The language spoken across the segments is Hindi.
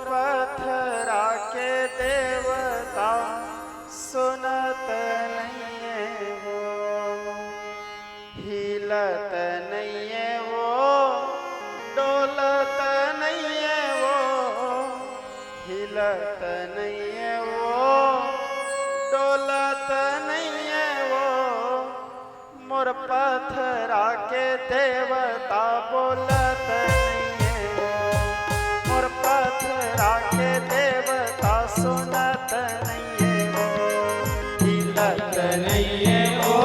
पत्थरा के देवता सुनत नहीं है वो, हिलत नहीं है वो, डोलत नहीं है वो, हिलत नहीं है वो, डोलत नहीं है वो, मोर पत्थरा के देवता बोलत नहीं है वो, मोर पत्थरा के देवता सुनत नहीं है वो, हिलत नहीं है वो,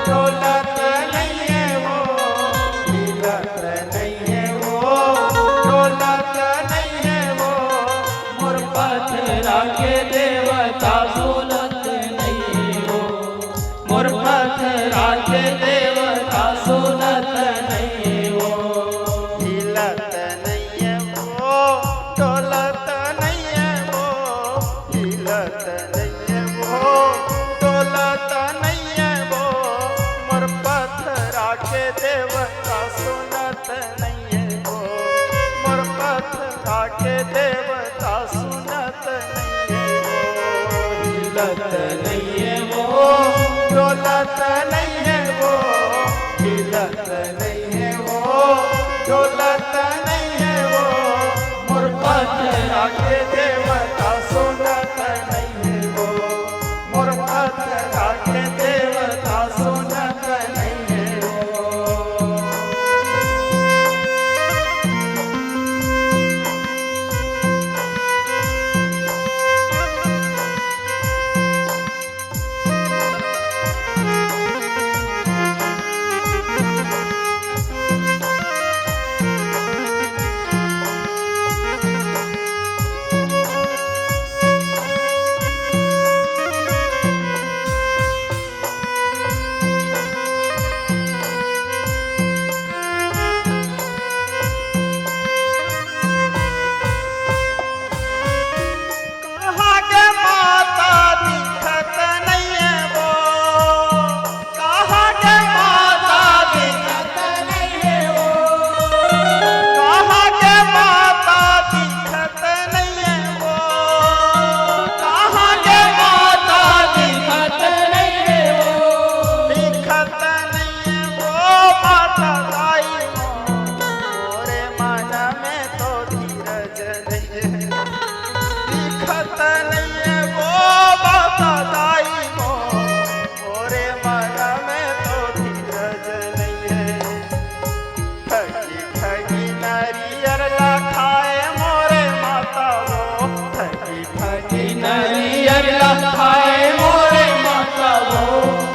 डोलत नहीं है वो, हिलत नहीं है वो, डोलत नहीं है वो, मोर पत्थरा के देवता सुनत नहीं वो, मोर पत्थरा के देवता सुनत नहीं वो, हिलत नहीं है वो, डोलत नहीं है वो, हिलत नहीं है वो, डोलत नहीं है वो, मोर पत्थरा के देवता सुनत नहीं है वो, मोर पत्थरा के देवता सुनत नहीं है वो, हिलत नहीं है वो, डोलत नहीं है वो, हिलत नहीं है वो, डोलत नहीं है वो, मोर पत्थरा के देवता सुनत नहीं है वो, मोर पत्थरा के देवता सुनत नहीं है वो। कहाँ के माता दिखत नहीं है वो, कहाँ के माता दिखत नहीं है वो, कहाँ के माता दिखत नहीं है वो, कहाँ के माता दिखत नहीं है वो, दिखत नहीं है वो, माता दाई मोरे मन में तो धीरज नहीं है, दिखत नहीं है वो, माता दाई मोरे मन में तो धीरज नहीं है, ठगी ठगी नारियर ला खाए मोरे माता वो, ठगी ठगी नारियर ला खाए मोरे माता वो,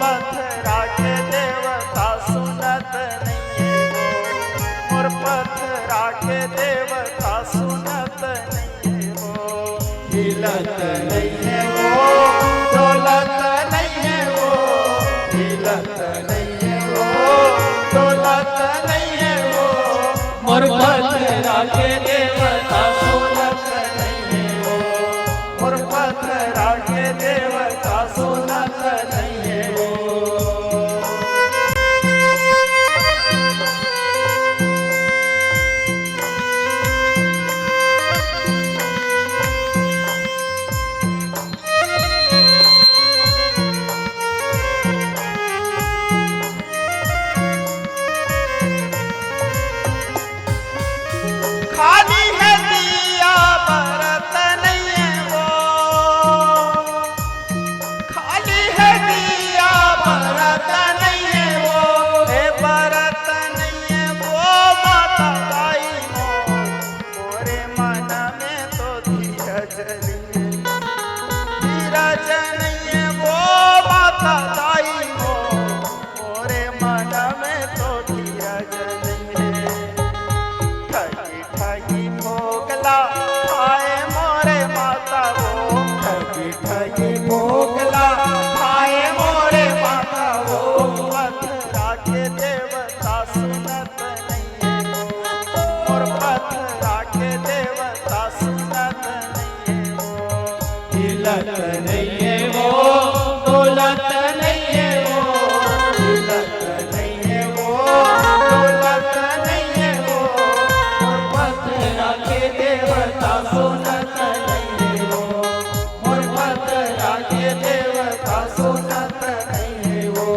पत्थरा के देवता सुनत नहीं है वो, मोर पत्थरा के देवता सुनत नहीं है वो, हिलत नहीं है वो, डोलत नहीं है वो, हिलत नहीं है वो, डोलत नहीं है वो, मोर पत्थरा के देवता सुनत नहीं है वो, मोर पत्थरा के देवता सुनत नहीं है वो। खाली है दिया बरत नहीं है वो, खाली है दिया बरत नहीं है वो, हे बरत नहीं है वो, माता दाई मोरे मन में तो धीरज नहीं है, धीरज नहीं है वो, माता दाई मोरे मन में तो धीरज नहीं है, ठगी ठगी भोगला खाए मोरे माता वो, ठगी ठगी भोगला खाए मोरे माता वो, पत्थरा के देवता सुनत नहीं है वो, मोर पत्थरा के देवता सुनत नहीं है वो, हिलत नहीं है वो, डोलत नहीं है वो, हिलत नहीं है वो, डोलत नहीं है वो, मोर पत्थरा के देवता देवता सुनत नहीं हो, मोर पथरा के देवता सुनत नहीं हो।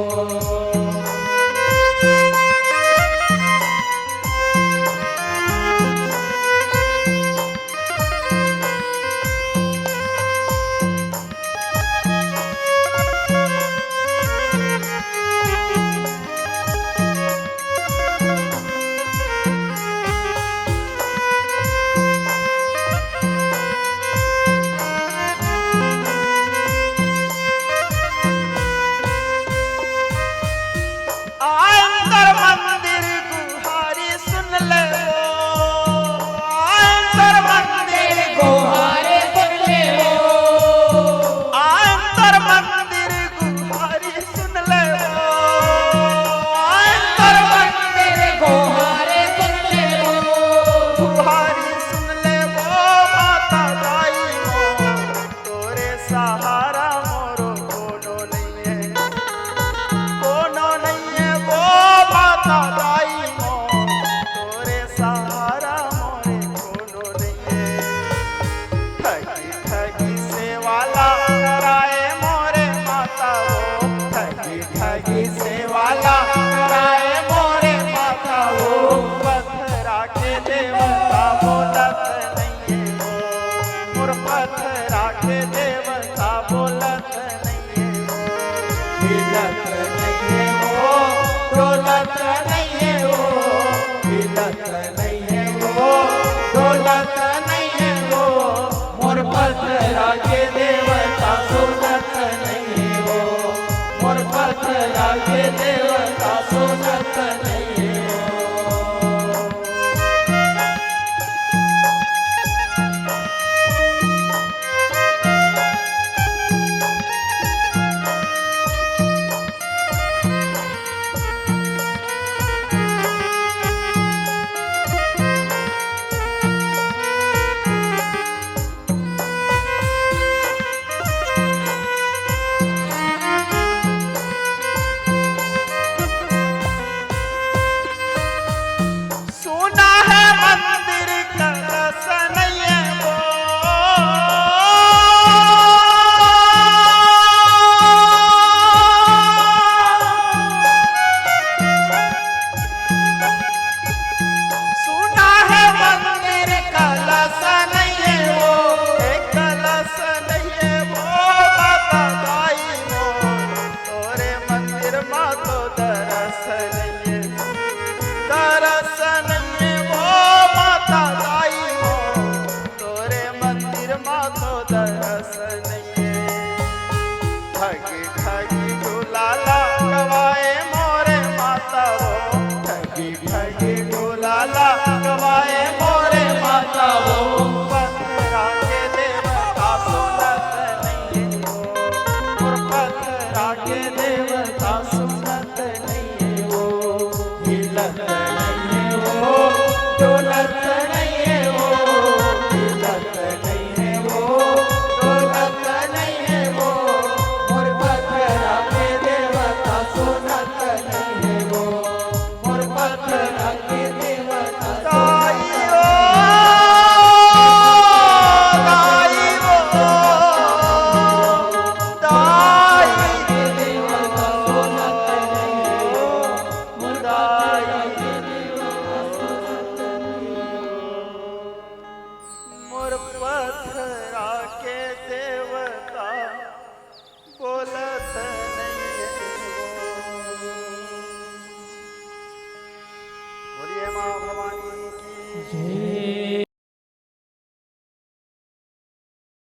जय।